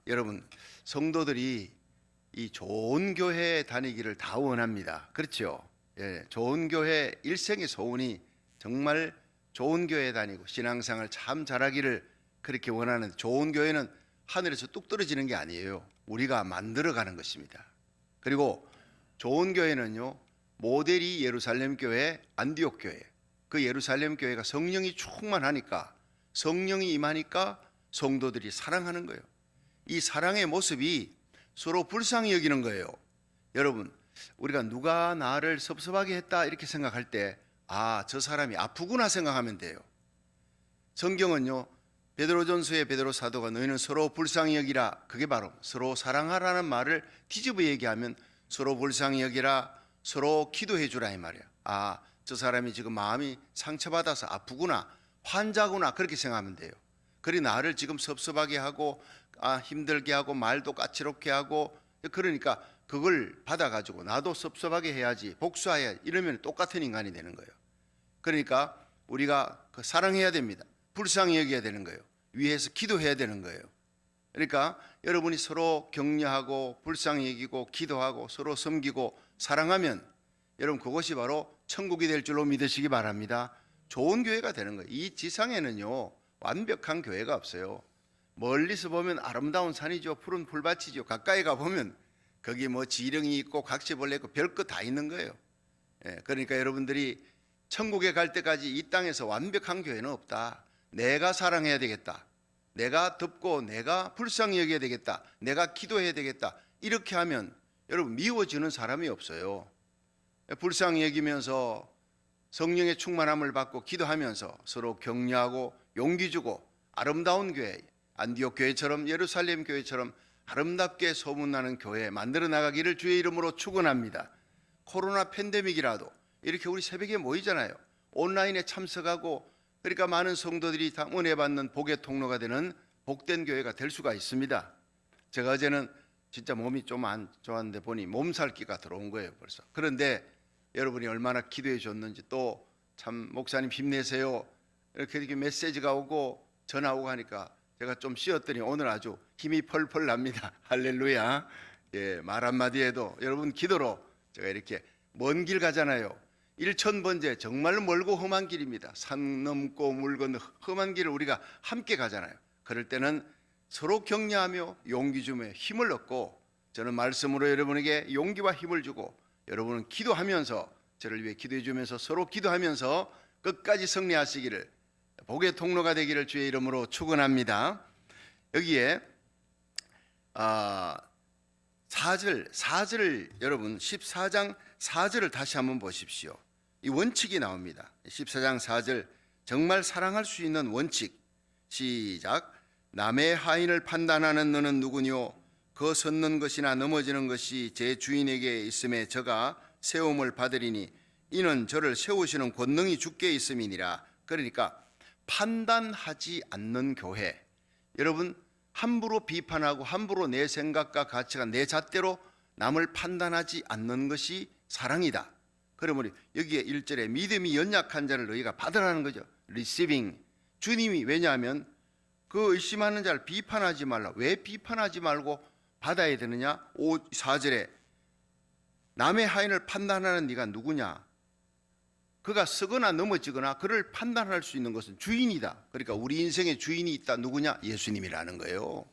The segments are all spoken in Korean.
여러분, 성도들이 이 좋은 교회에 다니기를 다 원합니다. 그렇죠? 예, 좋은 교회 일생의 소원이 정말 좋은 교회에 다니고 신앙생활 참 잘하기를 그렇게 원하는, 좋은 교회는 하늘에서 뚝 떨어지는 게 아니에요. 우리가 만들어가는 것입니다. 그리고 좋은 교회는요, 모델이 예루살렘 교회, 안디옥 교회. 그 예루살렘 교회가 성령이 충만하니까, 성령이 임하니까 성도들이 사랑하는 거예요. 이 사랑의 모습이 서로 불쌍히 여기는 거예요. 여러분, 우리가 누가 나를 섭섭하게 했다 이렇게 생각할 때, 저 사람이 아프구나 생각하면 돼요. 성경은요, 베드로전서의 베드로 사도가 너희는 서로 불쌍히 여기라, 그게 바로 서로 사랑하라는 말을 뒤집어 얘기하면 서로 불쌍히 여기라, 서로 기도해 주라 이 말이야. 저 사람이 지금 마음이 상처받아서 아프구나, 환자구나, 그렇게 생각하면 돼요. 그리 나를 지금 섭섭하게 하고 힘들게 하고 말도 까칠롭게 하고, 그러니까 그걸 받아가지고 나도 섭섭하게 해야지, 복수해야, 이러면 똑같은 인간이 되는 거예요. 그러니까 우리가 사랑해야 됩니다. 불쌍히 여겨야 되는 거예요. 위에서 기도해야 되는 거예요. 그러니까 여러분이 서로 격려하고 불쌍히 여기고 기도하고 서로 섬기고 사랑하면, 여러분, 그것이 바로 천국이 될 줄로 믿으시기 바랍니다. 좋은 교회가 되는 거예요. 이 지상에는요, 완벽한 교회가 없어요. 멀리서 보면 아름다운 산이죠, 푸른 풀밭이죠. 가까이 가보면 거기 뭐 지렁이 있고 각시벌레 있고 별것 다 있는 거예요. 그러니까 여러분들이 천국에 갈 때까지 이 땅에서 완벽한 교회는 없다. 내가 사랑해야 되겠다, 내가 덮고 내가 불쌍히 여겨야 되겠다, 내가 기도해야 되겠다, 이렇게 하면 여러분 미워지는 사람이 없어요. 불쌍히 여기면서 성령의 충만함을 받고 기도하면서 서로 격려하고 용기 주고 아름다운 교회, 안디옥 교회처럼 예루살렘 교회처럼 아름답게 소문나는 교회 만들어 나가기를 주의 이름으로 축원합니다. 코로나 팬데믹이라도 이렇게 우리 새벽에 모이잖아요. 온라인에 참석하고, 그러니까 많은 성도들이 다 은혜 받는 복의 통로가 되는 복된 교회가 될 수가 있습니다. 제가 어제는 진짜 몸이 좀 안 좋았는데 보니 몸살기가 들어온 거예요, 벌써. 그런데 여러분이 얼마나 기도해 줬는지, 또 참 목사님 힘내세요, 이렇게 메시지가 오고 전화 오고 하니까 제가 좀 쉬었더니 오늘 아주 힘이 펄펄 납니다. 할렐루야. 말 한마디에도 여러분 기도로 제가 이렇게 먼 길 가잖아요. 1000번째 정말 멀고 험한 길입니다. 산 넘고 물 건너 험한 길을 우리가 함께 가잖아요. 그럴 때는 서로 격려하며 용기 주며 힘을 얻고, 저는 말씀으로 여러분에게 용기와 힘을 주고, 여러분은 기도하면서 저를 위해 기도해 주면서 서로 기도하면서 끝까지 승리하시기를, 복의 통로가 되기를 주의 이름으로 축원합니다. 여기에 4절 여러분 14장 4절을 다시 한번 보십시오. 이 원칙이 나옵니다. 14장 4절, 정말 사랑할 수 있는 원칙. 시작. 남의 하인을 판단하는 너는 누구뇨? 그 섰는 것이나 넘어지는 것이 제 주인에게 있음에 저가 세움을 받으리니 이는 저를 세우시는 권능이 주께 있음이니라. 그러니까 판단하지 않는 교회. 여러분, 함부로 비판하고 함부로 내 생각과 가치가 내 잣대로 남을 판단하지 않는 것이 사랑이다. 그러므로 여기에 1절에 믿음이 연약한 자를 너희가 받으라는 거죠. receiving. 주님이, 왜냐하면 그 의심하는 자를 비판하지 말라. 왜 비판하지 말고 받아야 되느냐? 4절에 남의 하인을 판단하는 네가 누구냐? 그가 쓰거나 넘어지거나 그를 판단할 수 있는 것은 주인이다. 그러니까 우리 인생에 주인이 있다. 누구냐? 예수님이라는 거예요.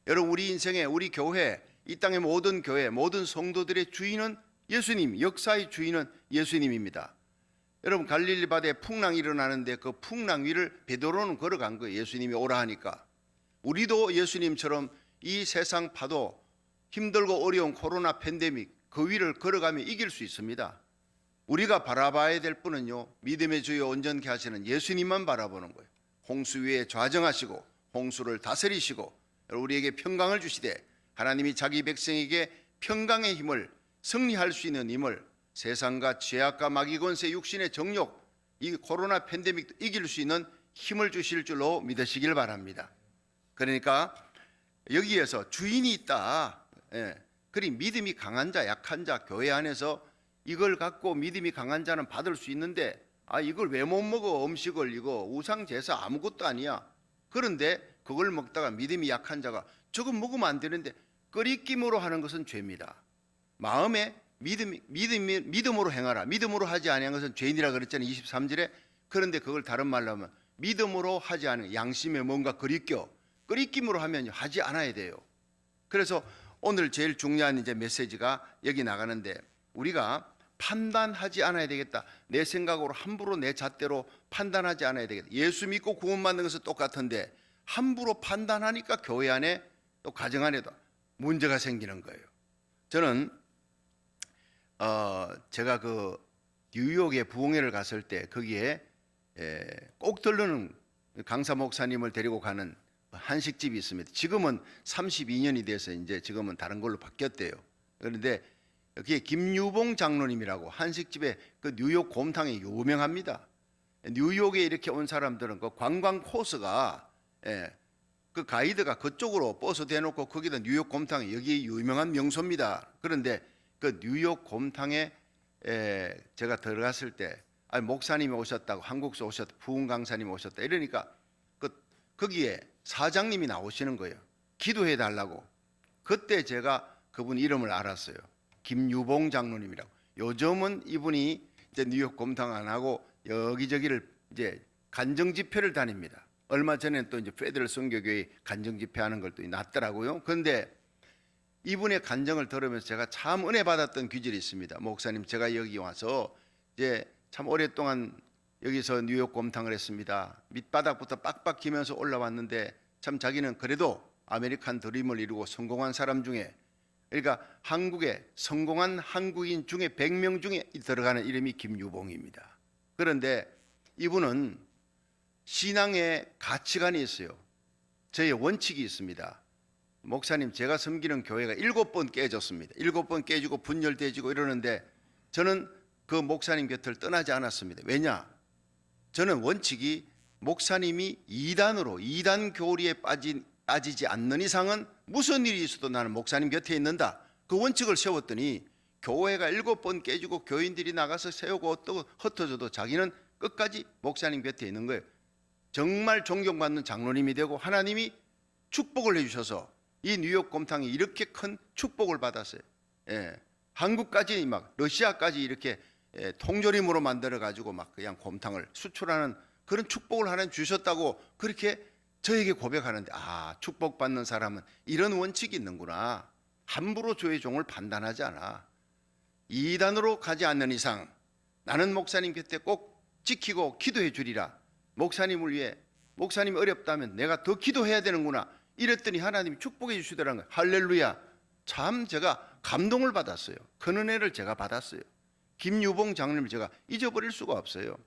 여러분, 우리 인생에, 우리 교회, 이 땅의 모든 교회, 모든 성도들의 주인은 예수님, 역사의 주인은 예수님입니다. 여러분, 갈릴리 바다에 풍랑이 일어나는데 그 풍랑 위를 베드로는 걸어간 거예요. 예수님이 오라 하니까. 우리도 예수님처럼 이 세상 파도, 힘들고 어려운 코로나 팬데믹, 그 위를 걸어가며 이길 수 있습니다. 우리가 바라봐야 될 분은요, 믿음의 주여 온전케 하시는 예수님만 바라보는 거예요. 홍수 위에 좌정하시고 홍수를 다스리시고 우리에게 평강을 주시되, 하나님이 자기 백성에게 평강의 힘을, 승리할 수 있는 힘을, 세상과 죄악과 마귀 권세, 육신의 정욕, 이 코로나 팬데믹도 이길 수 있는 힘을 주실 줄로 믿으시길 바랍니다. 그러니까 여기에서 주인이 있다. 그리 믿음이 강한 자, 약한 자, 교회 안에서 이걸 갖고 믿음이 강한 자는 받을 수 있는데, 이걸 왜 못 먹어? 음식을, 이거 우상 제사 아무것도 아니야. 그런데 그걸 먹다가 믿음이 약한 자가 저거 먹으면 안 되는데 끓이김으로 하는 것은 죄입니다. 마음에 믿음으로 행하라. 믿음으로 하지 아니한 것은 죄인이라 그랬잖아요. 23절에. 그런데 그걸 다른 말로 하면 믿음으로 하지 않은 양심에 뭔가 끓이김으로 하면 하지 않아야 돼요. 그래서 오늘 제일 중요한 이제 메시지가 여기 나가는데, 우리가 판단하지 않아야 되겠다. 내 생각으로 함부로 내 잣대로 판단하지 않아야 되겠다. 예수 믿고 구원받는 것은 똑같은데 함부로 판단하니까 교회 안에 또 가정 안에도 문제가 생기는 거예요. 저는 제가 그 뉴욕에 부흥회를 갔을 때 거기에 꼭 들르는 강사 목사님을 데리고 가는 한식집이 있습니다. 지금은 32년이 돼서 이제 지금은 다른 걸로 바뀌었대요. 그런데 그게 김유봉 장로님이라고 한식집에 그 뉴욕 곰탕이 유명합니다. 뉴욕에 이렇게 온 사람들은 그 관광 코스가 그 가이드가 그쪽으로 버스 대놓고 거기다 뉴욕 곰탕이 여기 유명한 명소입니다. 그런데 그 뉴욕 곰탕에 제가 들어갔을 때 목사님이 오셨다고, 한국에서 오셨다, 부흥 강사님이 오셨다 이러니까 거기에 사장님이 나오시는 거예요. 기도해 달라고. 그때 제가 그분 이름을 알았어요. 김유봉 장로님이라고. 요즘은 이분이 이제 뉴욕 곰탕 안 하고 여기저기를 이제 간정 집회를 다닙니다. 얼마 전에 또 이제 페더럴 선교교회 간정 집회하는 걸 또 났더라고요. 그런데 이분의 간정을 들으면서 제가 참 은혜 받았던 귀절이 있습니다. 목사님, 제가 여기 와서 이제 참 오랫동안 여기서 뉴욕 곰탕을 했습니다. 밑바닥부터 빡빡 기면서 올라왔는데 참 자기는 그래도 아메리칸 드림을 이루고 성공한 사람 중에, 그러니까 한국에 성공한 한국인 중에 100명 중에 들어가는 이름이 김유봉입니다. 그런데 이분은 신앙의 가치관이 있어요. 저의 원칙이 있습니다. 목사님, 제가 섬기는 교회가 7번 깨졌습니다. 7번 깨지고 분열되지고 이러는데 저는 그 목사님 곁을 떠나지 않았습니다. 왜냐? 저는 원칙이 목사님이 이단 교리에 빠지지 않는 이상은 무슨 일이 있어도 나는 목사님 곁에 있는다. 그 원칙을 세웠더니 교회가 7번 깨지고 교인들이 나가서 세우고 또 흩어져도 자기는 끝까지 목사님 곁에 있는 거예요. 정말 존경받는 장로님이 되고 하나님이 축복을 해주셔서 이 뉴욕 곰탕이 이렇게 큰 축복을 받았어요. 한국까지 막 러시아까지 이렇게 통조림으로 만들어 가지고 막 그냥 곰탕을 수출하는 그런 축복을 하나님 주셨다고 그렇게 저에게 고백하는데, 축복받는 사람은 이런 원칙이 있는구나. 함부로 주의 종을 판단하지 않아. 이단으로 가지 않는 이상 나는 목사님 곁에 꼭 지키고 기도해 주리라. 목사님을 위해, 목사님이 어렵다면 내가 더 기도해야 되는구나. 이랬더니 하나님이 축복해 주시더라는 거예요. 할렐루야. 참 제가 감동을 받았어요. 큰 은혜를 제가 받았어요. 김유봉 장로님을 제가 잊어버릴 수가 없어요.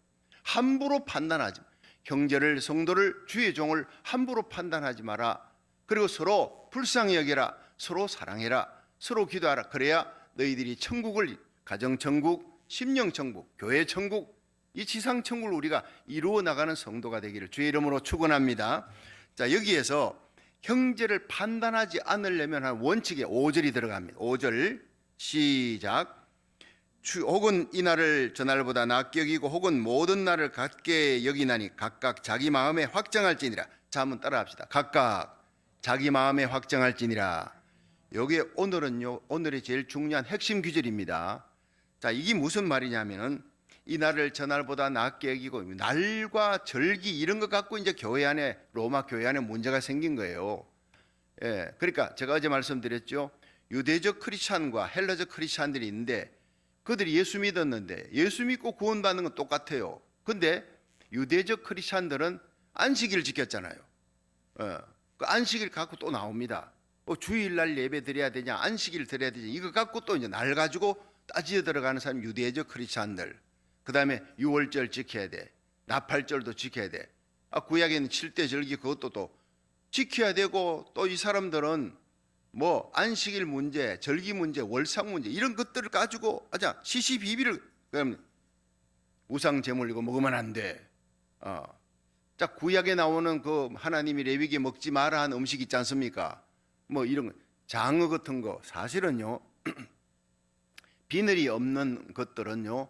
함부로 판단하지, 형제를, 성도를, 주의 종을 함부로 판단하지 마라. 그리고 서로 불쌍히 여겨라. 서로 사랑해라. 서로 기도하라. 그래야 너희들이 천국을, 가정천국, 심령천국, 교회천국, 이 지상천국을 우리가 이루어 나가는 성도가 되기를 주의 이름으로 축원합니다. 자, 여기에서 형제를 판단하지 않으려면 한 원칙에 5절이 들어갑니다. 5절 시작. 혹은 이 날을 저 날보다 낫게 여기고 혹은 모든 날을 같게 여기나니 각각 자기 마음에 확정할지니라. 자, 한번 따라합시다. 각각 자기 마음에 확정할지니라. 여기에 오늘의 제일 중요한 핵심 규절입니다. 자, 이게 무슨 말이냐면은 이 날을 저 날보다 낫게 여기고, 날과 절기 이런 것 갖고 이제 교회 안에, 로마 교회 안에 문제가 생긴 거예요. 그러니까 제가 어제 말씀드렸죠. 유대적 크리스찬과 헬라적 크리스찬들이 있는데 그들이 예수 믿었는데 예수 믿고 구원받는 건 똑같아요. 근데 유대적 크리스찬들은 안식일을 지켰잖아요. 그 안식일 갖고 또 나옵니다. 주일날 예배 드려야 되냐, 안식일 드려야 되냐, 이거 갖고 또 이제 날 가지고 따지어 들어가는 사람, 유대적 크리스찬들. 그 다음에 유월절 지켜야 돼. 나팔절도 지켜야 돼. 구약에는 7대 절기 그것도 또 지켜야 되고, 또 이 사람들은 뭐 안식일 문제, 절기 문제, 월상 문제 이런 것들을 가지고 시시비비를, 그럼 우상 제물 이거 먹으면 안 돼. 자, 구약에 나오는 그 하나님이 레위기에 먹지 마라 한 음식 있지 않습니까? 뭐 이런 거, 장어 같은 거, 사실은요 비늘이 없는 것들은요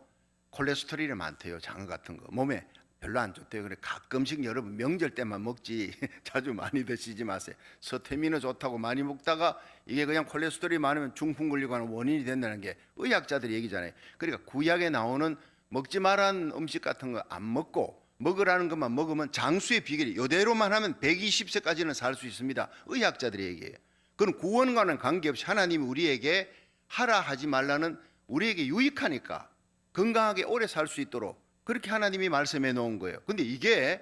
콜레스테롤이 많대요. 장어 같은 거 몸에 별로 안 좋대요. 그래 가끔씩 여러분 명절 때만 먹지 자주 많이 드시지 마세요. 서태민은 좋다고 많이 먹다가 이게 그냥 콜레스테롤이 많으면 중풍 걸리고 하는 원인이 된다는 게 의학자들의 얘기잖아요. 그러니까 구약에 나오는 먹지 말라는 음식 같은 거 안 먹고 먹으라는 것만 먹으면 장수의 비결이 이대로만 하면 120세까지는 살 수 있습니다. 의학자들의 얘기예요. 그건 구원과는 관계없이 하나님이 우리에게 하라 하지 말라는 우리에게 유익하니까 건강하게 오래 살 수 있도록 그렇게 하나님이 말씀해 놓은 거예요. 근데 이게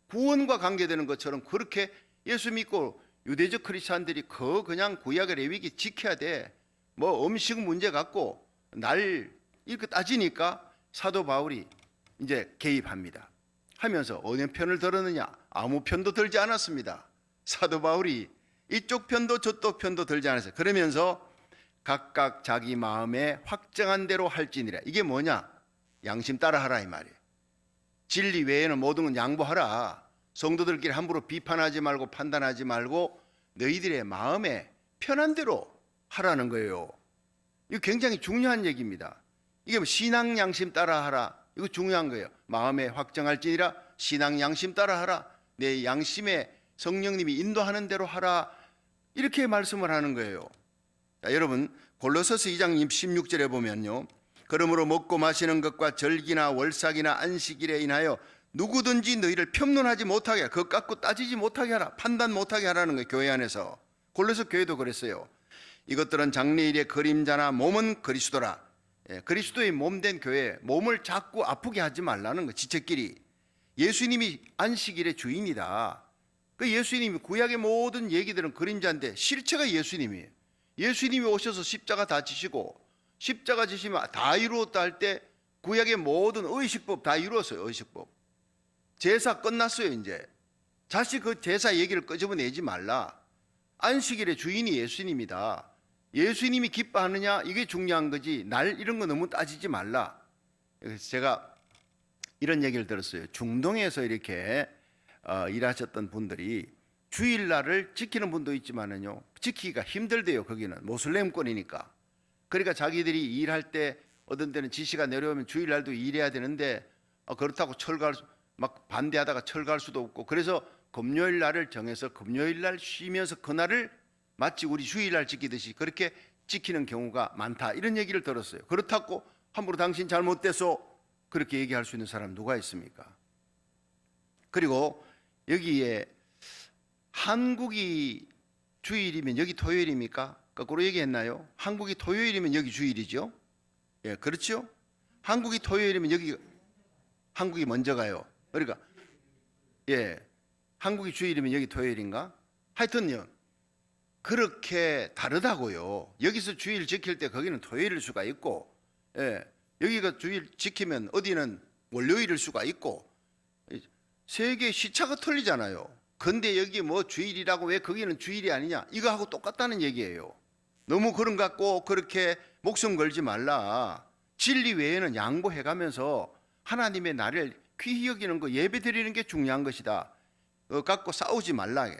구원과 관계되는 것처럼 그렇게 예수 믿고 유대적 크리스찬들이 그냥 구약의 레위기 지켜야 돼. 뭐 음식 문제 갖고 날 이렇게 따지니까 사도 바울이 이제 개입합니다. 하면서 어느 편을 들었느냐? 아무 편도 들지 않았습니다. 사도 바울이 이쪽 편도 저쪽 편도 들지 않았어요. 그러면서 각각 자기 마음에 확정한 대로 할지니라. 이게 뭐냐? 양심 따라하라 이 말이에요. 진리 외에는 모든 건 양보하라. 성도들끼리 함부로 비판하지 말고 판단하지 말고 너희들의 마음에 편한 대로 하라는 거예요. 이거 굉장히 중요한 얘기입니다. 이게 뭐 신앙 양심 따라하라. 이거 중요한 거예요. 마음에 확정할지니라 신앙 양심 따라하라. 내 양심에 성령님이 인도하는 대로 하라. 이렇게 말씀을 하는 거예요. 자, 여러분 골로새서 2장 16절에 보면요. 그러므로 먹고 마시는 것과 절기나 월삭이나 안식일에 인하여 누구든지 너희를 평론하지 못하게 하라. 그것 갖고 따지지 못하게 하라. 판단 못하게 하라는 거예요. 교회 안에서. 골로새 교회도 그랬어요. 이것들은 장래일의 그림자나 몸은 그리스도라. 그리스도의 몸된 교회, 몸을 자꾸 아프게 하지 말라는 거예요. 지체끼리. 예수님이 안식일의 주인이다. 그 예수님이 구약의 모든 얘기들은 그림자인데 실체가 예수님이에요. 예수님이 오셔서 십자가 다 지시고 십자가 지시면 다 이루었다 할 때 구약의 모든 의식법 다 이루었어요. 의식법. 제사 끝났어요. 이제 다시 그 제사 얘기를 끄집어내지 말라. 안식일의 주인이 예수님이다. 예수님이 기뻐하느냐 이게 중요한 거지 날 이런 거 너무 따지지 말라. 그래서 제가 이런 얘기를 들었어요. 중동에서 이렇게 일하셨던 분들이 주일날을 지키는 분도 있지만은요 지키기가 힘들대요. 거기는 모슬렘권이니까. 그러니까 자기들이 일할 때 어떤 때는 지시가 내려오면 주일날도 일해야 되는데 그렇다고 막 반대하다가 철갈 수도 없고 그래서 금요일 날을 정해서 금요일 날 쉬면서 그날을 마치 우리 주일날 지키듯이 그렇게 지키는 경우가 많다. 이런 얘기를 들었어요. 그렇다고 함부로 당신 잘못돼서 그렇게 얘기할 수 있는 사람 누가 있습니까? 그리고 여기에 한국이 주일이면 여기 토요일입니까? 거꾸로 얘기했나요? 한국이 토요일이면 여기 주일이죠? 예, 그렇죠? 한국이 토요일이면 여기 한국이 먼저 가요. 그러니까 예, 한국이 주일이면 여기 토요일인가? 하여튼요. 그렇게 다르다고요. 여기서 주일 지킬 때 거기는 토요일일 수가 있고, 예, 여기가 주일 지키면 어디는 월요일일 수가 있고, 세계 시차가 틀리잖아요. 근데 여기 뭐 주일이라고 왜 거기는 주일이 아니냐? 이거하고 똑같다는 얘기예요. 너무 그런 것 같고 그렇게 목숨 걸지 말라. 진리 외에는 양보해가면서 하나님의 나를 귀히 여기는 거 예배 드리는 게 중요한 것이다. 갖고 싸우지 말라.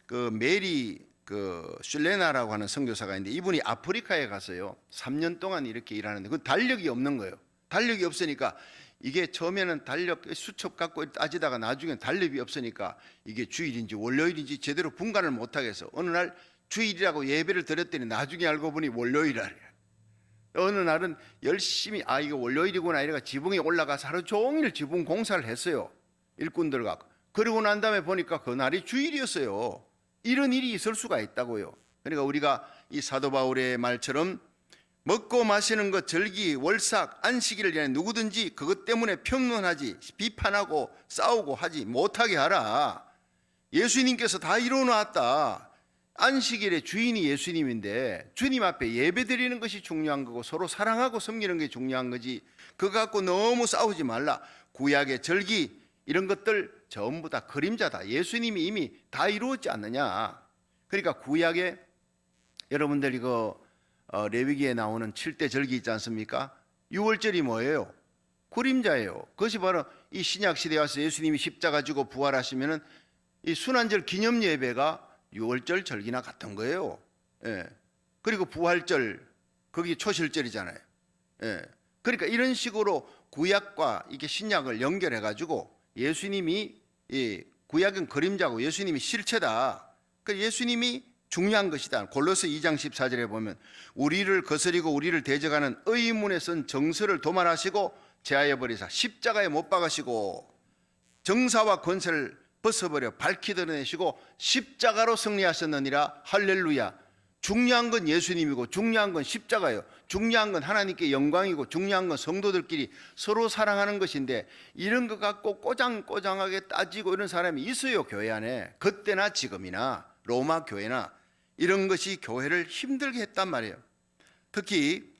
그 메리 슐레나라고 하는 선교사가 있는데 이분이 아프리카에 가서요 3년 동안 이렇게 일하는데 그 달력이 없는 거예요. 달력이 없으니까 이게 처음에는 달력 수첩 갖고 따지다가 나중엔 달력이 없으니까 이게 주일인지 월요일인지 제대로 분간을 못하겠어. 어느 날 주일이라고 예배를 드렸더니 나중에 알고 보니 월요일이래. 어느 날은 열심히 이거 월요일이구나 이래가 지붕에 올라가서 하루 종일 지붕 공사를 했어요. 일꾼들과. 그러고 난 다음에 보니까 그날이 주일이었어요. 이런 일이 있을 수가 있다고요. 그러니까 우리가 이 사도 바울의 말처럼 먹고 마시는 것, 절기, 월삭, 안식일을 위해 누구든지 그것 때문에 평론하지, 비판하고 싸우고 하지 못하게 하라. 예수님께서 다 이루어놨다. 안식일의 주인이 예수님인데 주님 앞에 예배 드리는 것이 중요한 거고 서로 사랑하고 섬기는 게 중요한 거지 그거 갖고 너무 싸우지 말라. 구약의 절기 이런 것들 전부 다 그림자다. 예수님이 이미 다 이루었지 않느냐. 그러니까 구약에 여러분들 이거 레위기에 나오는 7대 절기 있지 않습니까? 6월절이 뭐예요? 그림자예요. 그것이 바로 이 신약 시대에 와서 예수님이 십자가 지고 부활하시면은 이 순환절 기념 예배가 6월절 절기나 같은 거예요. 예. 그리고 부활절 거기 초실절이잖아요. 예. 그러니까 이런 식으로 구약과 이게 신약을 연결해 가지고 예수님이 이 구약은 그림자고 예수님이 실체다. 그 예수님이 중요한 것이다. 골로새 2장 14절에 보면 우리를 거스리고 우리를 대적하는 의문에 쓴 정서를 도말하시고 제하여 버리사 십자가에 못 박으시고 정사와 권세를 벗어버려 밝히 드러내시고 십자가로 승리하셨느니라. 할렐루야. 중요한 건 예수님이고 중요한 건 십자가예요. 중요한 건 하나님께 영광이고 중요한 건 성도들끼리 서로 사랑하는 것인데 이런 것 갖고 꼬장꼬장하게 따지고 이런 사람이 있어요. 교회 안에. 그때나 지금이나 로마 교회나 이런 것이 교회를 힘들게 했단 말이에요. 특히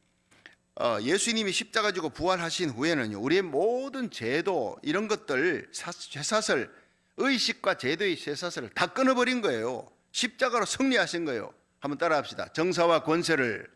예수님이 십자가 지고 부활하신 후에는요, 우리의 모든 제도 이런 것들 쇠사슬, 의식과 제도의 쇠사슬을 다 끊어버린 거예요. 십자가로 승리하신 거예요. 한번 따라합시다. 정사와 권세를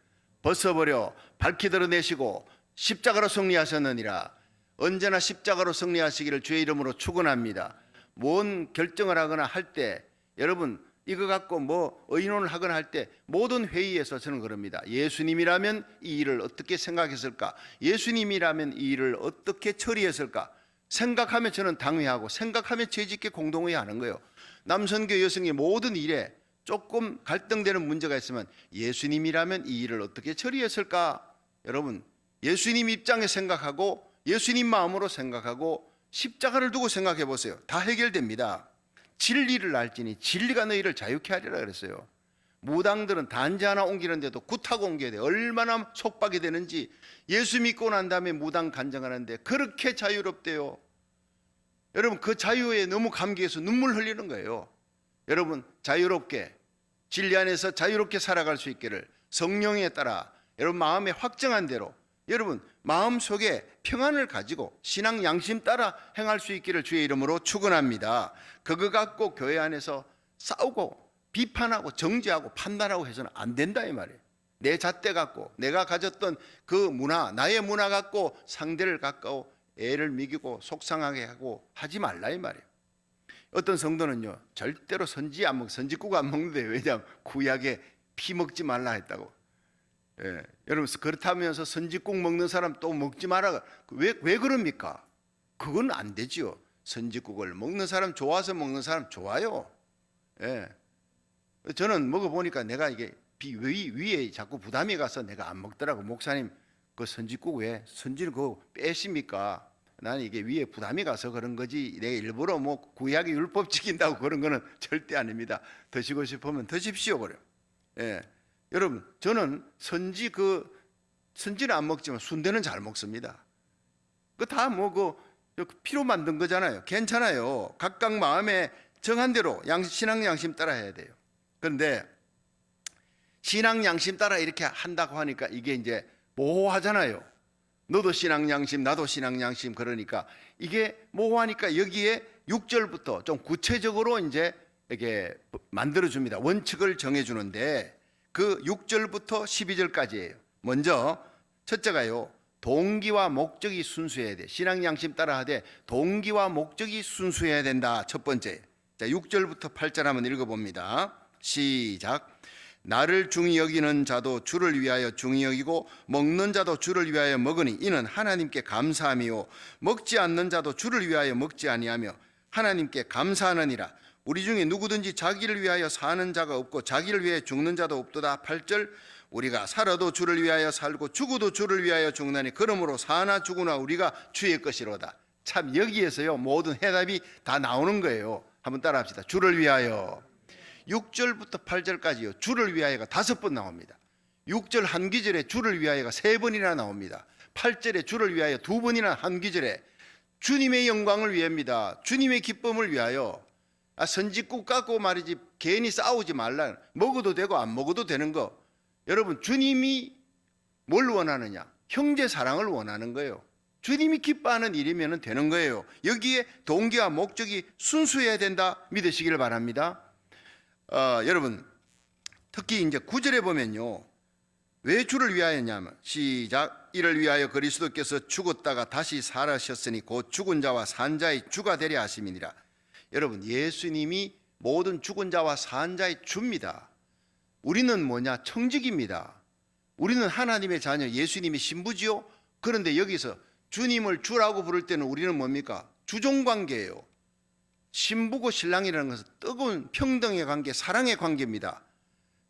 벗어버려 밝히 드러내시고 십자가로 승리하셨느니라. 언제나 십자가로 승리하시기를 주의 이름으로 축원합니다. 뭔 결정을 하거나 할 때 여러분 이거 갖고 뭐 의논을 하거나 할 때 모든 회의에서 저는 그럽니다. 예수님이라면 이 일을 어떻게 생각했을까? 예수님이라면 이 일을 어떻게 처리했을까? 생각하면 저는 당회하고 생각하면 죄짓게 공동회의 하는 거예요. 남선교 여성의 모든 일에 조금 갈등되는 문제가 있으면 예수님이라면 이 일을 어떻게 처리했을까? 여러분 예수님 입장에 생각하고 예수님 마음으로 생각하고 십자가를 두고 생각해 보세요. 다 해결됩니다. 진리를 알지니 진리가 너희를 자유케 하리라 그랬어요. 무당들은 단지 하나 옮기는데도 굿하고 옮겨야 돼. 얼마나 속박이 되는지. 예수 믿고 난 다음에 무당 간증하는데 그렇게 자유롭대요. 여러분 그 자유에 너무 감기해서 눈물 흘리는 거예요. 여러분 자유롭게 진리 안에서 자유롭게 살아갈 수 있기를 성령에 따라 여러분 마음에 확정한 대로 여러분 마음속에 평안을 가지고 신앙 양심 따라 행할 수 있기를 주의 이름으로 축원합니다. 그거 갖고 교회 안에서 싸우고 비판하고 정죄하고 판단하고 해서는 안 된다 이 말이에요. 내 잣대 갖고 내가 가졌던 그 문화 나의 문화 갖고 상대를 가까워 애를 미기고 속상하게 하고 하지 말라 이 말이에요. 어떤 성도는요 절대로 선지국 안 먹는데 왜냐하면 구약에 피 먹지 말라 했다고. 예, 여러분 그렇다면서 선지국 먹는 사람 또 먹지 마라. 왜 그럽니까? 그건 안 되지요. 선지국을 먹는 사람 좋아서 먹는 사람 좋아요. 예, 저는 먹어보니까 내가 이게 위에 자꾸 부담이 가서 내가 안 먹더라고. 목사님 그 선지국 왜 선지를 그거 빼십니까? 나는 이게 위에 부담이 가서 그런 거지 내가 일부러 뭐 구약이 율법 지킨다고 그런 거는 절대 아닙니다. 드시고 싶으면 드십시오 그래요. 예, 여러분 저는 선지는 안 먹지만 순대는 잘 먹습니다. 그 다 뭐 그 피로 만든 거잖아요. 괜찮아요. 각각 마음에 정한 대로 신앙 양심 따라 해야 돼요. 그런데 신앙 양심 따라 이렇게 한다고 하니까 이게 이제 모호하잖아요. 너도 신앙 양심 나도 신앙 양심 그러니까 이게 모호하니까 여기에 6절부터 좀 구체적으로 이제 이렇게 만들어 줍니다. 원칙을 정해 주는데 그 6절부터 12절까지예요. 먼저 첫째가요. 동기와 목적이 순수해야 돼. 신앙 양심 따라 하되 동기와 목적이 순수해야 된다. 첫 번째. 자, 6절부터 8절 한번 읽어 봅니다. 시작. 나를 중히 여기는 자도 주를 위하여 중히 여기고 먹는 자도 주를 위하여 먹으니 이는 하나님께 감사함이요 먹지 않는 자도 주를 위하여 먹지 아니하며 하나님께 감사하느니라. 우리 중에 누구든지 자기를 위하여 사는 자가 없고 자기를 위해 죽는 자도 없도다. 8절. 우리가 살아도 주를 위하여 살고 죽어도 주를 위하여 죽나니 그러므로 사나 죽으나 우리가 주의 것이로다. 참 여기에서요 모든 해답이 다 나오는 거예요. 한번 따라합시다. 주를 위하여. 6절부터 8절까지요. 주를 위하여가 5번 나옵니다. 6절 한 기절에 주를 위하여가 3번이나 나옵니다. 8절에 주를 위하여 2번이나 한 기절에 주님의 영광을 위합니다. 주님의 기쁨을 위하여. 선지국 갖고 말이지 괜히 싸우지 말라. 먹어도 되고 안 먹어도 되는 거. 여러분 주님이 뭘 원하느냐? 형제 사랑을 원하는 거예요. 주님이 기뻐하는 일이면 되는 거예요. 여기에 동기와 목적이 순수해야 된다 믿으시기를 바랍니다. 여러분 특히 이제 9절에 보면요. 왜 주를 위하였냐면 시작. 이를 위하여 그리스도께서 죽었다가 다시 살아셨으니 곧 죽은 자와 산 자의 주가 되려 하심이니라. 여러분 예수님이 모든 죽은 자와 산 자의 주입니다. 우리는 뭐냐? 청직입니다. 우리는 하나님의 자녀 예수님이 신부지요. 그런데 여기서 주님을 주라고 부를 때는 우리는 뭡니까? 주종관계예요. 신부고 신랑이라는 것은 뜨거운 평등의 관계, 사랑의 관계입니다.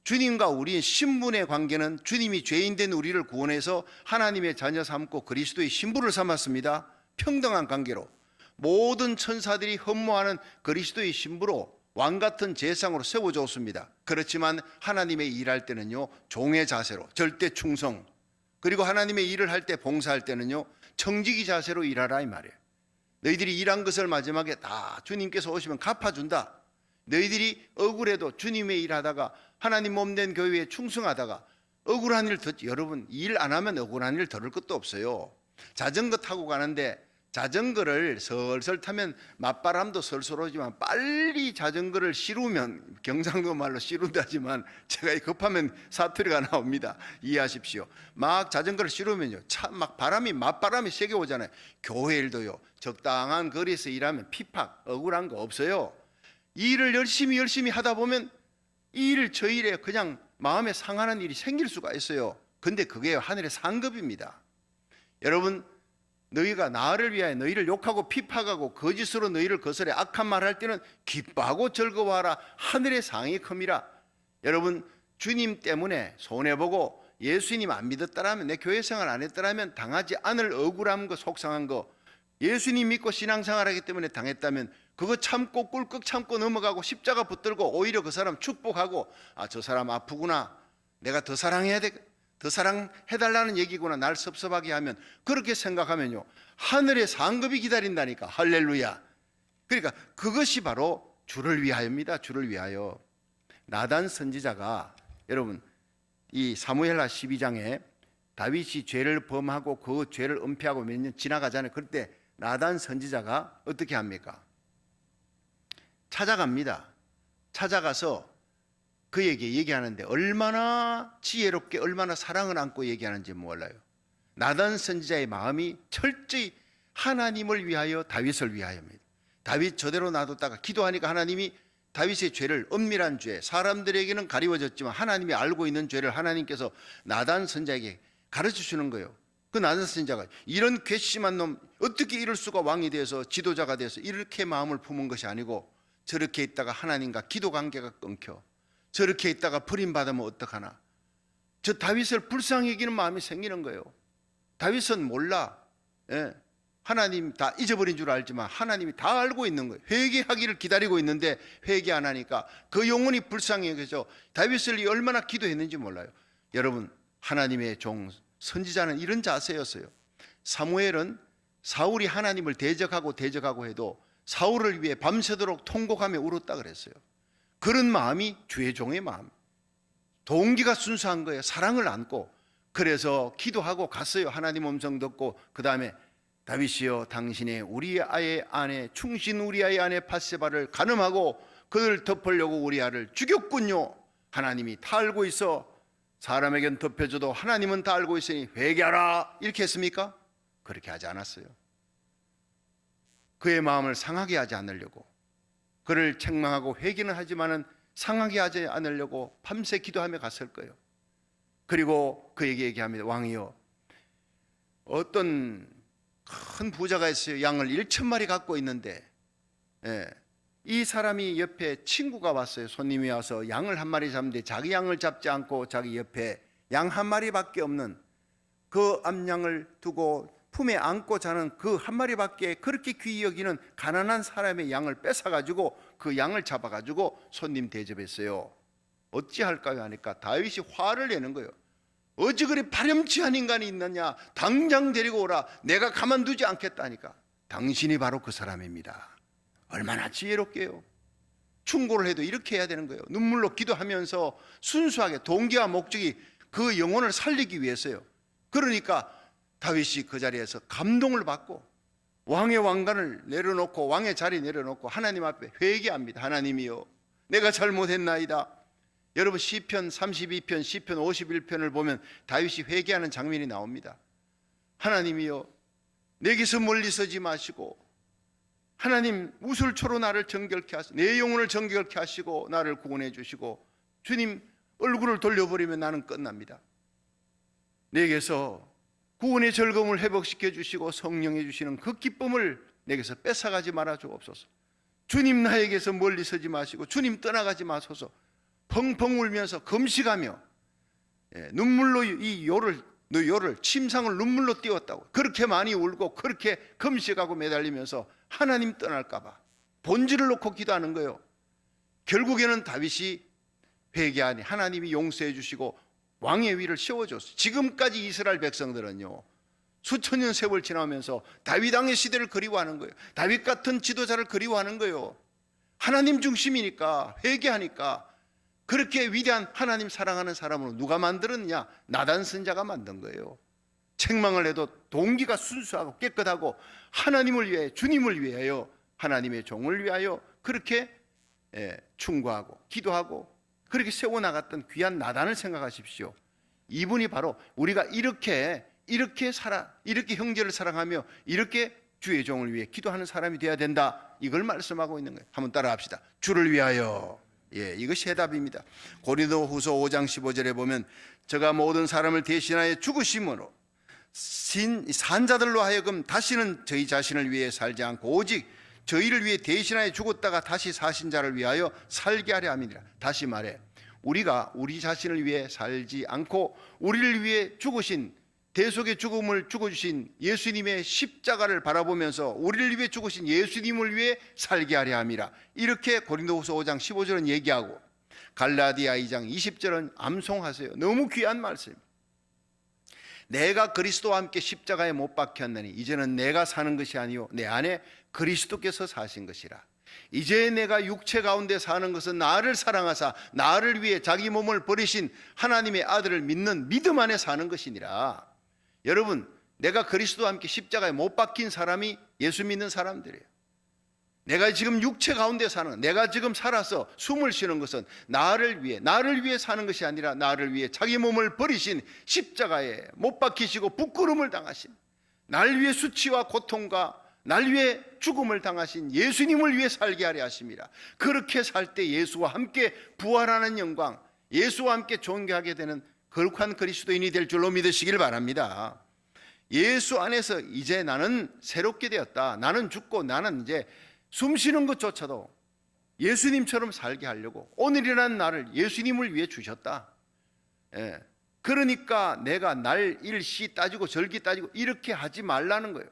주님과 우리의 신분의 관계는 주님이 죄인된 우리를 구원해서 하나님의 자녀 삼고 그리스도의 신부를 삼았습니다. 평등한 관계로 모든 천사들이 흠모하는 그리스도의 신부로 왕같은 제상으로 세워줬습니다. 그렇지만 하나님의 일할 때는요, 종의 자세로 절대 충성, 그리고 하나님의 일을 할 때 봉사할 때는요, 청지기 자세로 일하라 이 말이에요. 너희들이 일한 것을 마지막에 다 주님께서 오시면 갚아준다. 너희들이 억울해도 주님의 일하다가 하나님 몸된 교회에 충성하다가 억울한 일 여러분 일 안 하면 억울한 일 들을 것도 없어요. 자전거 타고 가는데 자전거를 설설 타면 맞바람도 설설 오지만 빨리 자전거를 시루면, 경상도 말로 시룬다지만 제가 급하면 사투리가 나옵니다. 이해하십시오. 막 자전거를 시루면요, 참 막 맞바람이 세게 오잖아요. 교회 일도요, 적당한 거리에서 일하면 피팍 억울한 거 없어요. 일을 열심히 하다 보면 이 일 저 일에 그냥 마음에 상하는 일이 생길 수가 있어요. 근데 그게 하늘의 상급입니다. 여러분, 너희가 나를 위하여 너희를 욕하고 핍박하고 거짓으로 너희를 거스려 악한 말 할 때는 기뻐하고 즐거워하라. 하늘의 상이 큽니다. 여러분, 주님 때문에 손해보고 예수님 안 믿었다라면, 내 교회 생활 안 했다라면 당하지 않을 억울한 거, 속상한 거, 예수님 믿고 신앙생활하기 때문에 당했다면 그거 참고 꿀꺽 참고 넘어가고 십자가 붙들고 오히려 그 사람 축복하고, 아, 저 사람 아프구나, 내가 더 사랑해야 돼, 더 사랑해달라는 얘기구나, 날 섭섭하게 하면, 그렇게 생각하면요, 하늘의 상급이 기다린다니까. 할렐루야. 그러니까 그것이 바로 주를 위하여입니다. 주를 위하여. 나단 선지자가, 여러분, 이 사무엘하 12장에 다윗이 죄를 범하고 그 죄를 은폐하고 몇 년 지나가잖아요. 그때 나단 선지자가 어떻게 합니까? 찾아갑니다. 찾아가서 그에게 얘기하는데 얼마나 지혜롭게, 얼마나 사랑을 안고 얘기하는지 몰라요. 나단 선지자의 마음이 철저히 하나님을 위하여, 다윗을 위하여입니다. 다윗 저대로 놔뒀다가 기도하니까 하나님이 다윗의 죄를, 은밀한 죄, 사람들에게는 가리워졌지만 하나님이 알고 있는 죄를 하나님께서 나단 선지자에게 가르쳐 주는 거예요. 그 나단 선지자가 이런 괘씸한 놈 어떻게 이럴 수가 왕이 되어서 지도자가 되어서 이렇게 마음을 품은 것이 아니고, 저렇게 있다가 하나님과 기도 관계가 끊겨, 저렇게 있다가 버림받으면 어떡하나, 저 다윗을 불쌍히 여기는 마음이 생기는 거예요. 다윗은 몰라. 하나님 다 잊어버린 줄 알지만 하나님이 다 알고 있는 거예요. 회개하기를 기다리고 있는데 회개 안 하니까 그 영혼이 불쌍히 여겨서 다윗을 얼마나 기도했는지 몰라요. 여러분, 하나님의 종 선지자는 이런 자세였어요. 사무엘은 사울이 하나님을 대적하고 해도 사울을 위해 밤새도록 통곡하며 울었다 그랬어요. 그런 마음이 주의 종의 마음, 동기가 순수한 거예요. 사랑을 안고. 그래서 기도하고 갔어요. 하나님 음성 듣고. 그 다음에 다윗이여, 당신의 우리 아의 아내, 충신 우리 아의 아내 밧세바를 간음하고 그를 덮으려고 우리 아를 죽였군요. 하나님이 다 알고 있어. 사람에겐 덮여줘도 하나님은 다 알고 있으니 회개하라. 이렇게 했습니까? 그렇게 하지 않았어요. 그의 마음을 상하게 하지 않으려고, 그를 책망하고 회개는 하지만은 상하게 하지 않으려고 밤새 기도하며 갔을 거예요. 그리고 그에게 얘기합니다. 왕이여, 어떤 큰 부자가 있어요. 양을 1,000마리 갖고 있는데, 이 사람이 옆에 친구가 왔어요. 손님이 와서 양을 1마리 잡는데 자기 양을 잡지 않고 자기 옆에 양 1마리밖에 없는 그 암양을 두고 품에 안고 자는 그 1마리밖에 그렇게 귀히 여기는 가난한 사람의 양을 뺏어가지고 그 양을 잡아가지고 손님 대접했어요. 어찌할까요 하니까 다윗이 화를 내는 거예요. 어찌그리 파렴치한 인간이 있느냐, 당장 데리고 오라, 내가 가만두지 않겠다니까. 당신이 바로 그 사람입니다. 얼마나 지혜롭게요. 충고를 해도 이렇게 해야 되는 거예요. 눈물로 기도하면서 순수하게, 동기와 목적이 그 영혼을 살리기 위해서요. 그러니까 다윗이 그 자리에서 감동을 받고 왕의 왕관을 내려놓고, 왕의 자리 내려놓고 하나님 앞에 회개합니다. 하나님이여, 내가 잘못했나이다. 여러분, 시편 32편, 시편 51편을 보면 다윗이 회개하는 장면이 나옵니다. 하나님이여, 내게서 멀리 서지 마시고 하나님 우슬초로 나를 정결케 하시고 내 영혼을 정결케 하시고 나를 구원해 주시고, 주님 얼굴을 돌려버리면 나는 끝납니다. 내게서 구원의 즐거움을 회복시켜 주시고 성령해 주시는 그 기쁨을 내게서 뺏어가지 말아 주옵소서. 주님 나에게서 멀리 서지 마시고 주님 떠나가지 마소서. 펑펑 울면서 금식하며 눈물로 이 요를 침상을 눈물로 띄웠다고 그렇게 많이 울고 그렇게 금식하고 매달리면서 하나님 떠날까 봐 본질을 놓고 기도하는 거예요. 결국에는 다윗이 회개하니 하나님이 용서해 주시고 왕의 위를 세워줬어요. 지금까지 이스라엘 백성들은요, 수천 년 세월 지나면서 다윗 왕의 시대를 그리워하는 거예요. 다윗 같은 지도자를 그리워하는 거예요. 하나님 중심이니까, 회개하니까. 그렇게 위대한 하나님 사랑하는 사람으로 누가 만들었냐? 나단 선자가 만든 거예요. 책망을 해도 동기가 순수하고 깨끗하고 하나님을 위해, 주님을 위하여, 하나님의 종을 위하여 그렇게 충고하고 기도하고 그렇게 세워나갔던 귀한 나단을 생각하십시오. 이분이 바로 우리가 이렇게 형제를 사랑하며 이렇게 주의 종을 위해 기도하는 사람이 되어야 된다, 이걸 말씀하고 있는 거예요. 한번 따라합시다. 주를 위하여. 이것이 해답입니다. 고린도후서 5장 15절에 보면 저가 모든 사람을 대신하여 죽으심으로 산자들로 하여금 다시는 저희 자신을 위해 살지 않고 오직 저희를 위해 대신하여 죽었다가 다시 사신 자를 위하여 살게 하려 함이니라. 다시 말해, 우리가 우리 자신을 위해 살지 않고 우리를 위해 죽으신, 대속의 죽음을 죽어주신 예수님의 십자가를 바라보면서 우리를 위해 죽으신 예수님을 위해 살게 하려 함이라. 이렇게 고린도후서 5장 15절은 얘기하고 갈라디아 2장 20절은 암송하세요. 너무 귀한 말씀입니다. 내가 그리스도와 함께 십자가에 못 박혔나니 이제는 내가 사는 것이 아니요 내 안에 그리스도께서 사신 것이라. 이제 내가 육체 가운데 사는 것은 나를 사랑하사 나를 위해 자기 몸을 버리신 하나님의 아들을 믿는 믿음 안에 사는 것이니라. 여러분, 내가 그리스도와 함께 십자가에 못 박힌 사람이 예수 믿는 사람들이에요. 내가 지금 육체 가운데 사는, 내가 지금 살아서 숨을 쉬는 것은 나를 위해 사는 것이 아니라 나를 위해 자기 몸을 버리신, 십자가에 못 박히시고 부끄러움을 당하신, 날 위해 수치와 고통과 날 위해 죽음을 당하신 예수님을 위해 살게 하려 하심이라. 그렇게 살 때 예수와 함께 부활하는 영광, 예수와 함께 존귀하게 되는 거룩한 그리스도인이 될 줄로 믿으시길 바랍니다. 예수 안에서 이제 나는 새롭게 되었다. 나는 죽고 나는 이제 숨 쉬는 것조차도 예수님처럼 살게 하려고 오늘이라는 날을 예수님을 위해 주셨다. 그러니까 내가 날 일시 따지고 절기 따지고 이렇게 하지 말라는 거예요.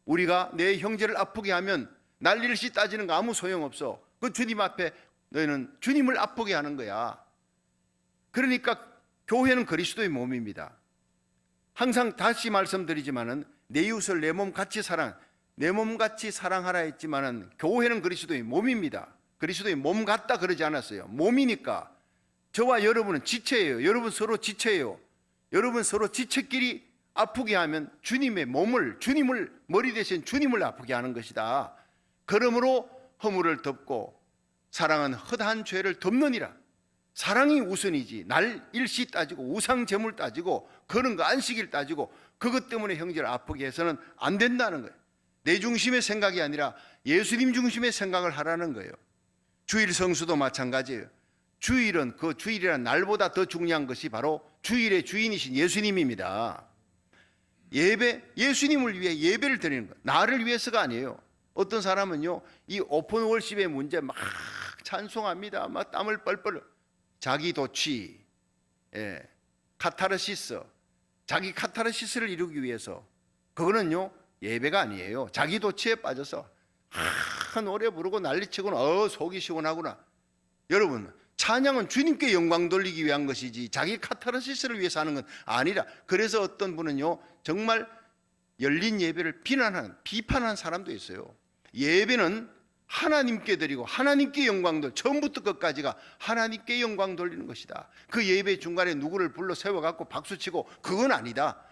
우리가 내 형제를 아프게 하면 날 일시 따지는 거 아무 소용없어. 그 주님 앞에 너희는 주님을 아프게 하는 거야. 그러니까 교회는 그리스도의 몸입니다. 항상 다시 말씀드리지만은 내 이웃을 내 몸같이 사랑하라 했지만은 교회는 그리스도의 몸입니다. 그리스도의 몸 같다 그러지 않았어요. 몸이니까 저와 여러분은 지체예요. 여러분 서로 지체예요. 여러분 서로 지체끼리 아프게 하면 주님의 몸을, 주님을, 머리 대신 주님을 아프게 하는 것이다. 그러므로 허물을 덮고 사랑은 허다한 죄를 덮느니라. 사랑이 우선이지 날 일시 따지고 우상 제물 따지고 그런 거 안식일 따지고 그것 때문에 형제를 아프게 해서는 안 된다는 거예요. 내 중심의 생각이 아니라 예수님 중심의 생각을 하라는 거예요. 주일 성수도 마찬가지예요. 주일은 그 주일이라는 날보다 더 중요한 것이 바로 주일의 주인이신 예수님입니다. 예수님을 위해 예배를 드리는 거예요. 나를 위해서가 아니에요. 어떤 사람은요, 이 오픈 월십의 문제 막 찬송합니다. 막 땀을 뻘뻘, 자기 도취, 카타르시스, 자기 카타르시스를 이루기 위해서, 그거는요 예배가 아니에요. 자기 도취에 빠져서 노래 부르고 난리치고는 속이 시원하구나. 여러분, 찬양은 주님께 영광 돌리기 위한 것이지 자기 카타르시스를 위해서 하는 건 아니라. 그래서 어떤 분은요 정말 열린 예배를 비판하는 사람도 있어요. 예배는 하나님께 드리고 하나님께 영광 돌, 처음부터 끝까지가 하나님께 영광 돌리는 것이다. 그 예배 중간에 누구를 불러 세워갖고 박수치고 그건 아니다.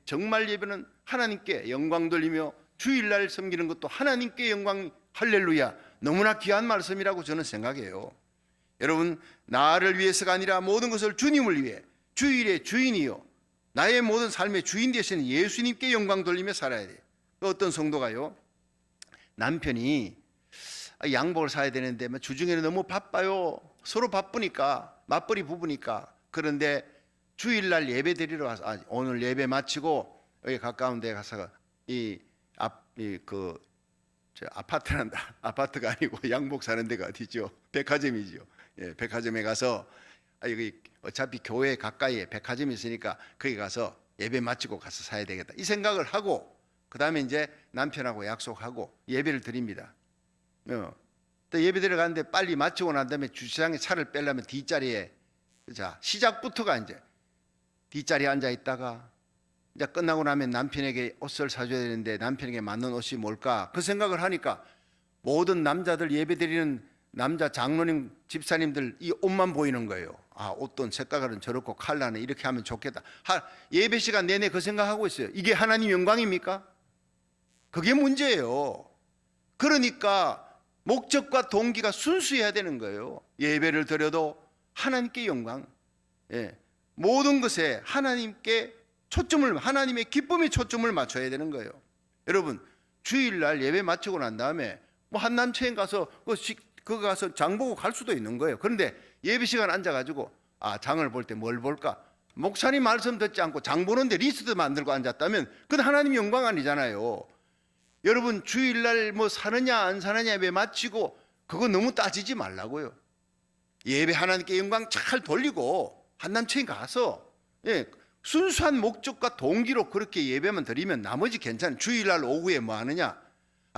정말 예배는 하나님께 영광 돌리며 주일날 섬기는 것도 하나님께 영광, 할렐루야. 너무나 귀한 말씀이라고 저는 생각해요. 여러분, 나를 위해서가 아니라 모든 것을 주님을 위해, 주일의 주인이요 나의 모든 삶의 주인 되시는 예수님께 영광 돌리며 살아야 돼요. 어떤 성도가요, 남편이 양복을 사야 되는데 주중에는 너무 바빠요. 서로 바쁘니까, 맞벌이 부부니까. 그런데 주일날 예배 드리러 와서 오늘 예배 마치고 여기 가까운 데 가서 아파트란다. 아파트가 아니고 양복 사는 데가 어디죠? 백화점이죠. 예, 백화점에 가서 여기 어차피 교회 가까이에 백화점이 있으니까 거기 가서 예배 마치고 가서 사야 되겠다. 이 생각을 하고 그 다음에 이제 남편하고 약속하고 예배를 드립니다. 또 예배 드려가는데 빨리 마치고 난 다음에 주차장에 차를 빼려면 뒷자리에 자 시작부터가 이제 뒷자리에 앉아 있다가 이제 끝나고 나면 남편에게 옷을 사줘야 되는데 남편에게 맞는 옷이 뭘까 그 생각을 하니까 모든 남자들 예배 드리는 남자 장로님 집사님들 이 옷만 보이는 거예요. 어떤 색깔은 저렇고 컬러는 이렇게 하면 좋겠다. 예배 시간 내내 그 생각하고 있어요. 이게 하나님 영광입니까? 그게 문제예요. 그러니까 목적과 동기가 순수해야 되는 거예요. 예배를 드려도 하나님께 영광, 모든 것에 하나님께 초점을, 하나님의 기쁨에 초점을 맞춰야 되는 거예요. 여러분 주일날 예배 마치고 난 다음에 뭐 한남체인 가서 그거 가서 장 보고 갈 수도 있는 거예요. 그런데 예배 시간 앉아가지고 장을 볼 때 뭘 볼까? 목사님 말씀 듣지 않고 장 보는데 리스트 만들고 앉았다면 그건 하나님 영광 아니잖아요. 여러분 주일날 뭐 사느냐 안 사느냐 예배 마치고 그거 너무 따지지 말라고요. 예배 하나님께 영광 잘 돌리고 한남체인 가서 순수한 목적과 동기로 그렇게 예배만 드리면 나머지 괜찮아요. 주일날 오후에 뭐 하느냐?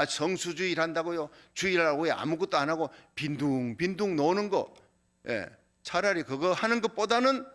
성수주일 한다고요? 주일날 오후에 아무것도 안 하고 빈둥빈둥 노는 거, 차라리 그거 하는 것보다는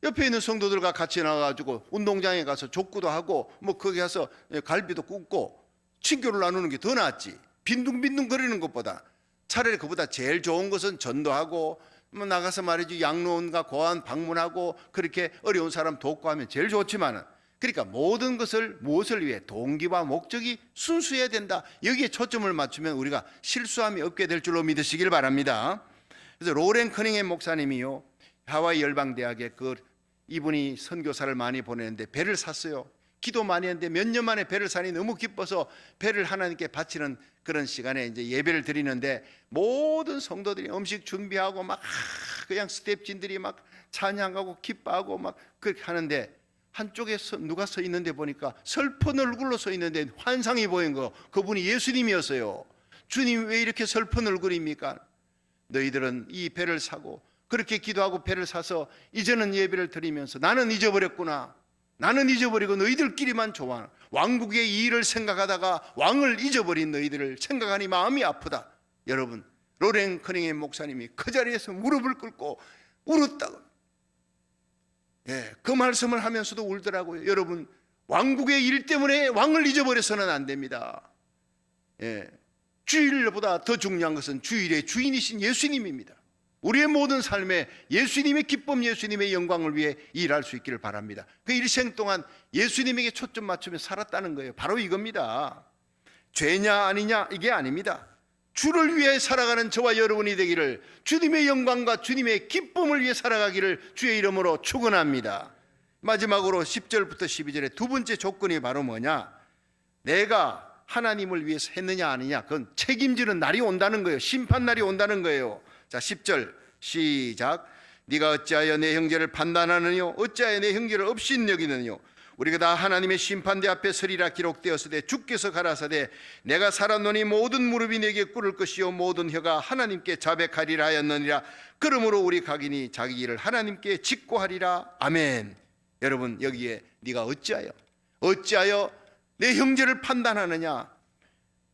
옆에 있는 성도들과 같이 나가가지고 운동장에 가서 족구도 하고 뭐 거기 가서 갈비도 굽고 친교를 나누는 게 더 낫지. 빈둥빈둥 거리는 것보다 차라리 그보다 제일 좋은 것은 전도하고 뭐 나가서 말이지 양로원과 고아원 방문하고 그렇게 어려운 사람 돕고 하면 제일 좋지만은, 그러니까 모든 것을 무엇을 위해 동기와 목적이 순수해야 된다. 여기에 초점을 맞추면 우리가 실수함이 없게 될 줄로 믿으시길 바랍니다. 그래서 로렌 커닝햄 목사님이요, 하와이 열방대학에 이분이 선교사를 많이 보내는데 배를 샀어요. 기도 많이 했는데 몇 년 만에 배를 사니 너무 기뻐서 배를 하나님께 바치는 그런 시간에 이제 예배를 드리는데 모든 성도들이 음식 준비하고 막 그냥 스텝진들이 막 찬양하고 기뻐하고 막 그렇게 하는데 한쪽에 누가 서 있는데 보니까 슬픈 얼굴로 서 있는데 환상이 보인 거, 그분이 예수님이었어요. 주님 왜 이렇게 슬픈 얼굴입니까? 너희들은 이 배를 사고 그렇게 기도하고 배를 사서 이제는 예배를 드리면서 나는 잊어버렸구나, 나는 잊어버리고 너희들끼리만 좋아, 왕국의 이 일을 생각하다가 왕을 잊어버린 너희들을 생각하니 마음이 아프다. 여러분, 로렌 커닝햄 목사님이 그 자리에서 무릎을 꿇고 울었다고, 그 말씀을 하면서도 울더라고요. 여러분, 왕국의 일 때문에 왕을 잊어버려서는 안 됩니다. 주일보다 더 중요한 것은 주일의 주인이신 예수님입니다. 우리의 모든 삶에 예수님의 기쁨, 예수님의 영광을 위해 일할 수 있기를 바랍니다. 그 일생 동안 예수님에게 초점 맞추며 살았다는 거예요. 바로 이겁니다. 죄냐 아니냐 이게 아닙니다. 주를 위해 살아가는 저와 여러분이 되기를, 주님의 영광과 주님의 기쁨을 위해 살아가기를 주의 이름으로 축원합니다. 마지막으로 10절부터 12절의 두 번째 조건이 바로 뭐냐? 내가 하나님을 위해서 했느냐 아니냐, 그건 책임지는 날이 온다는 거예요. 심판 날이 온다는 거예요. 자, 10절 시작. 네가 어찌하여 내 형제를 판단하느뇨? 어찌하여 내 형제를 업신 여기느뇨? 우리가 다 하나님의 심판대 앞에 서리라 기록되었으되 주께서 가라사대 내가 살았노니 모든 무릎이 내게 꿇을 것이요 모든 혀가 하나님께 자백하리라 하였느니라. 그러므로 우리 각인이 자기 일을 하나님께 직고하리라. 아멘. 여러분, 여기에 네가 어찌하여 내 형제를 판단하느냐?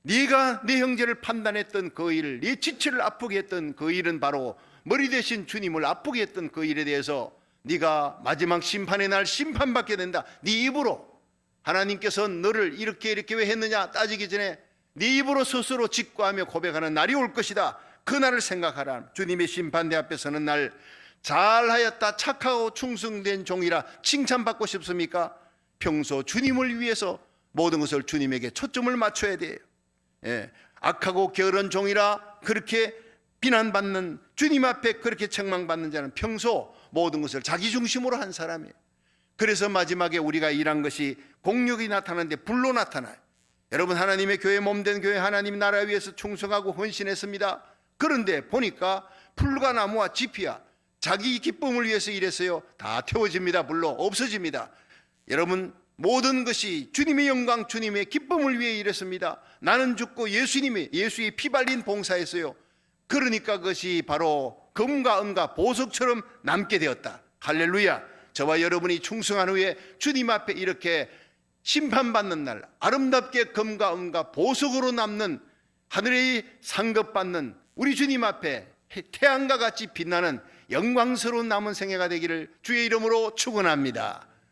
네가 내 형제를 판단했던 그 일, 네 지체를 아프게 했던 그 일은 바로 머리 대신 주님을 아프게 했던 그 일에 대해서 네가 마지막 심판의 날 심판받게 된다. 네 입으로 하나님께서 너를 이렇게 왜 했느냐 따지기 전에 네 입으로 스스로 직고하며 고백하는 날이 올 것이다. 그 날을 생각하라. 주님의 심판대 앞에 서는 날, 잘하였다 착하고 충성된 종이라 칭찬받고 싶습니까? 평소 주님을 위해서 모든 것을 주님에게 초점을 맞춰야 돼요. 악하고 게으른 종이라 그렇게 비난받는, 주님 앞에 그렇게 책망받는 자는 평소 모든 것을 자기 중심으로 한 사람이에요. 그래서 마지막에 우리가 일한 것이 공력이 나타나는데 불로 나타나요. 여러분, 하나님의 교회 몸된 교회, 하나님 나라 위해서 충성하고 헌신했습니다. 그런데 보니까 풀과 나무와 지피야 자기 기쁨을 위해서 일했어요. 다 태워집니다. 불로 없어집니다. 여러분, 모든 것이 주님의 영광, 주님의 기쁨을 위해 일했습니다. 나는 죽고 예수의 피 발린 봉사했어요. 그러니까 그것이 바로 금과 은과 보석처럼 남게 되었다. 할렐루야. 저와 여러분이 충성한 후에 주님 앞에 이렇게 심판받는 날, 아름답게 금과 은과 보석으로 남는, 하늘의 상급받는 우리 주님 앞에 태양과 같이 빛나는 영광스러운 남은 생애가 되기를 주의 이름으로 축원합니다.